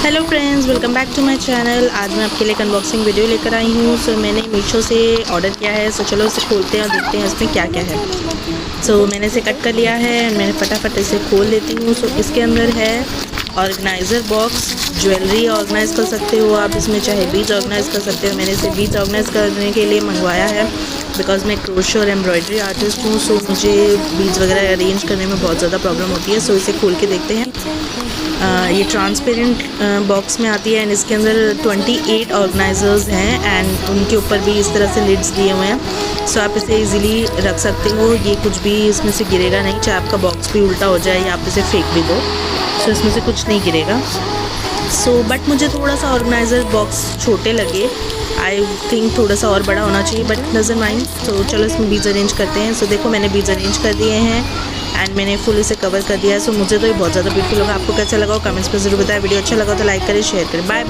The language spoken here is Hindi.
Hello friends, welcome back to my channel. आज मैं आपके लिए एक अनबॉक्सिंग वीडियो लेकर आई हूँ। सो मैंने मीशो से ऑर्डर किया है। सो चलो इसे खोलते हैं और देखते हैं इसमें क्या क्या है। सो मैंने इसे कट कर लिया है। मैंने फटाफट इसे खोल लेती हूँ। सो इसके अंदर है ऑर्गेनाइज़र बॉक्स। ज्वेलरी ऑर्गेनाइज़ कर सकते हो आप इसमें, चाहे बीज ऑर्गेनाइज़ कर सकते हो। मैंने इसे बीज ऑर्गेनाइज़ करने के लिए मंगवाया है बिकॉज मैं क्रोशे और एम्ब्रॉयडरी आर्टिस्ट हूँ। सो मुझे बीज वगैरह अरेंज करने में बहुत ज़्यादा प्रॉब्लम होती है। सो इसे खोल के देखते हैं। ये ट्रांसपेरेंट बॉक्स में आती है एंड इसके अंदर 28 ऑर्गेनाइज़र्स हैं एंड उनके ऊपर भी इस तरह से लिड्स दिए हुए हैं। सो आप इसे इजीली रख सकते हो। ये कुछ भी इसमें से गिरेगा नहीं, चाहे आपका बॉक्स भी उल्टा हो जाए या आप इसे फेंक भी दो। सो इसमें से कुछ नहीं गिरेगा। सो बट मुझे थोड़ा सा ऑर्गेनाइज़र बॉक्स छोटे लगे। आई थिंक थोड़ा सा और बड़ा होना चाहिए, बट डजंट माइंड। तो चलो इसमें बीज अरेंज करते हैं। सो देखो मैंने बीज अरेंज कर दिए हैं एंड मैंने फुल इसे कवर कर दिया है। सो मुझे तो ये बहुत ज़्यादा ब्यूटीफुल लगा। आपको कैसा लगा कमेंट्स में ज़रूर बताएं। वीडियो अच्छा लगा तो लाइक करें, शेयर करें। बाय।